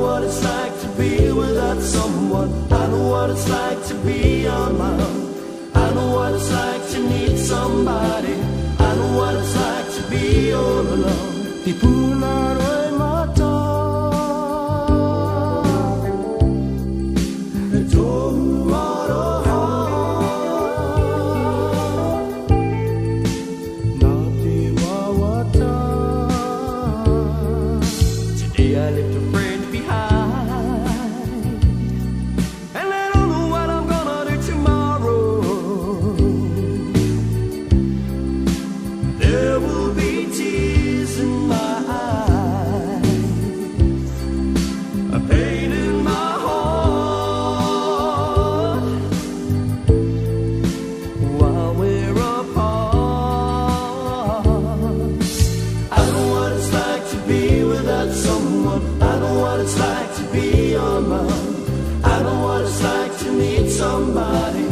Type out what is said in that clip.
what it's like to be without someone. I know what it's like to be on my own. I know what it's like to need somebody. I know what it's like to be all alone. Ti punaroy mata I left a friend behind, and I don't know what I'm gonna do tomorrow. There will be tears in my eyes, a pain in my heart, while we're apart. I know what it's like to be without someone. I know what it's like to be on my own. I know what it's like to need somebody.